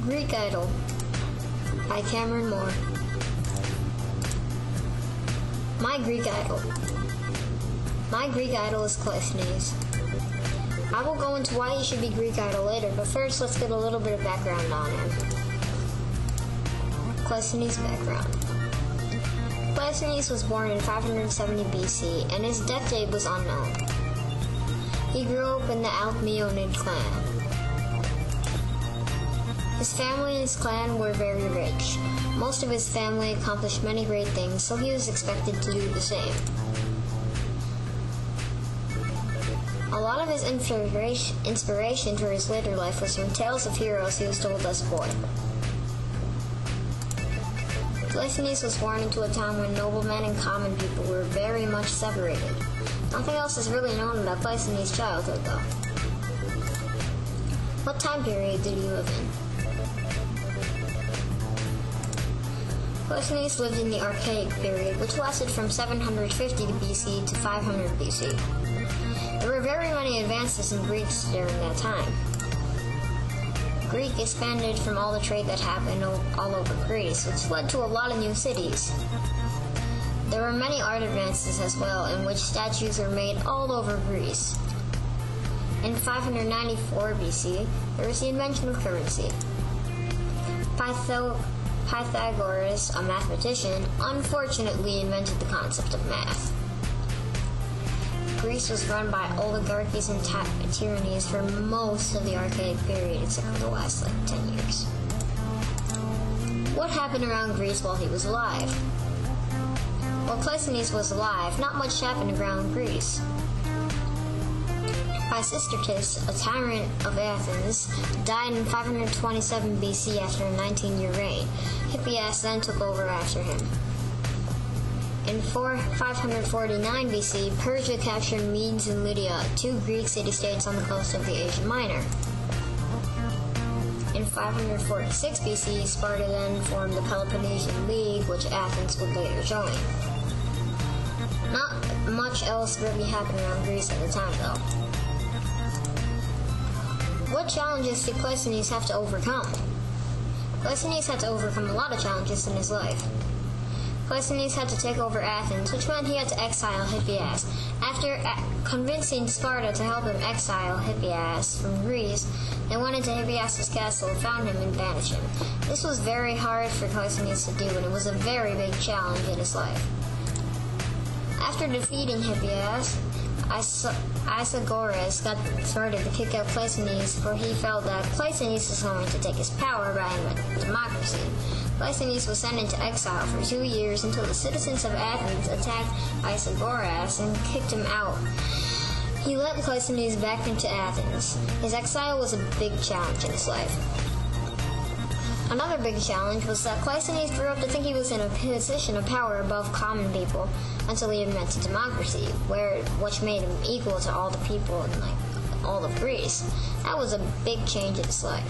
Greek Idol by Cameron Moore. My Greek Idol. My Greek Idol is Cleisthenes. I will go into why he should be Greek Idol later, but first let's get a little bit of background on him. Cleisthenes' background. Cleisthenes was born in 570 BC, and his death date was unknown. He grew up in the Alcmeonid clan. His family and his clan were very rich. Most of his family accomplished many great things, so he was expected to do the same. A lot of his inspiration for his later life was from tales of heroes he was told as a boy. Cleisthenes was born into a time when noblemen and common people were very much separated. Nothing else is really known about Cleisthenes' childhood, though. What time period did he live in? Cleisthenes lived in the Archaic period, which lasted from 750 BC to 500 BC. There were very many advances in Greece during that time. Greek expanded from all the trade that happened all over Greece, which led to a lot of new cities. There were many art advances as well, in which statues were made all over Greece. In 594 BC, there was the invention of currency. Pythagoras, a mathematician, unfortunately invented the concept of math. Greece was run by oligarchies and tyrannies for most of the Archaic period, except for the last 10 years. What happened around Greece while he was alive? While Cleisthenes was alive, not much happened around Greece. Pisistratus, a tyrant of Athens, died in 527 BC after a 19-year reign. Hippias then took over after him. In 549 BC, Persia captured Medes and Lydia, two Greek city-states on the coast of the Asia Minor. In 546 BC, Sparta then formed the Peloponnesian League, which Athens would later join. Not much else really happened around Greece at the time, though. What challenges did Cleisthenes have to overcome? Cleisthenes had to overcome a lot of challenges in his life. Cleisthenes had to take over Athens, which meant he had to exile Hippias. After convincing Sparta to help him exile Hippias from Greece, they went into Hippias' castle, found him, and banished him. This was very hard for Cleisthenes to do, and it was a very big challenge in his life. After defeating Hippias, Isagoras got started to kick out Cleisthenes, for he felt that Cleisthenes was going to take his power by inventing democracy. Cleisthenes was sent into exile for 2 years until the citizens of Athens attacked Isagoras and kicked him out. He let Cleisthenes back into Athens. His exile was a big challenge in his life. Another big challenge was that Cleisthenes grew up to think he was in a position of power above common people until he invented democracy, which made him equal to all the people in all of Greece. That was a big change in his life.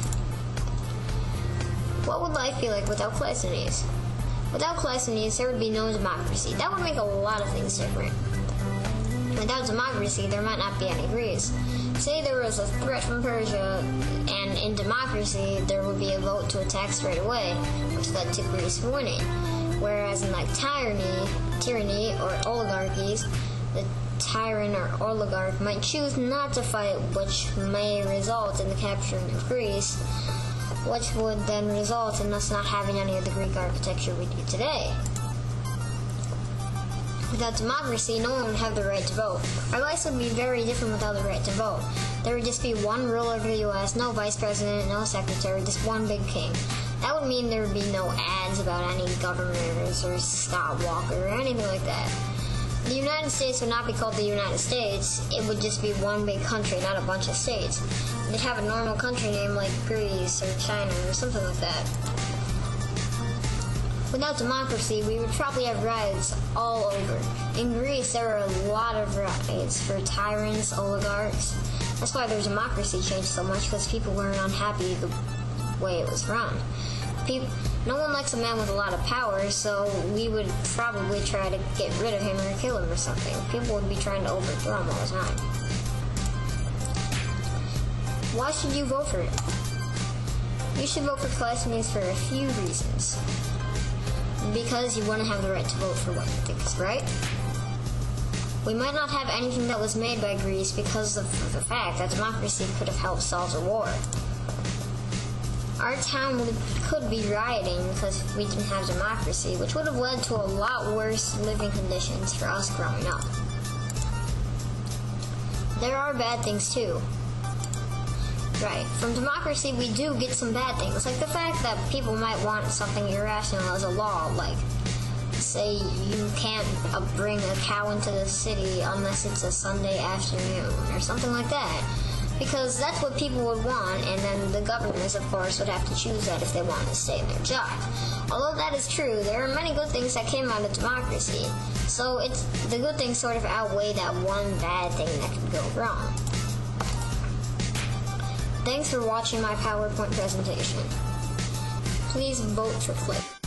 What would life be like without Cleisthenes? Without Cleisthenes, there would be no democracy. That would make a lot of things different. Without democracy, there might not be any Greece. Say there was a threat from Persia, and in democracy, there would be a vote to attack straight away, which led to Greece winning. Whereas in tyranny or oligarchies, the tyrant or oligarch might choose not to fight, which may result in the capture of Greece, which would then result in us not having any of the Greek architecture we do today. Without democracy, no one would have the right to vote. Our lives would be very different without the right to vote. There would just be one ruler of the U.S., no vice president, no secretary, just one big king. That would mean there would be no ads about any governors or Scott Walker or anything like that. The United States would not be called the United States. It would just be one big country, not a bunch of states. They'd have a normal country name like Greece or China or something like that. Without democracy, we would probably have riots all over. In Greece, there are a lot of riots for tyrants, oligarchs. That's why their democracy changed so much, because people weren't unhappy the way it was run. No one likes a man with a lot of power, so we would probably try to get rid of him or kill him or something. People would be trying to overthrow him all the time. Why should you vote for him? You should vote for Cleisthenes for a few reasons. Because you want to have the right to vote for what you think is right. We might not have anything that was made by Greece because of the fact that democracy could have helped solve the war. Our town could be rioting because we didn't have democracy, which would have led to a lot worse living conditions for us growing up. There are bad things too. Right. From democracy, we do get some bad things, like the fact that people might want something irrational as a law, like, say you can't bring a cow into the city unless it's a Sunday afternoon, or something like that. Because that's what people would want, and then the governors, of course, would have to choose that if they wanted to stay in their job. Although that is true, there are many good things that came out of democracy, so the good things sort of outweigh that one bad thing that could go wrong. Thanks for watching my PowerPoint presentation. Please vote for Click.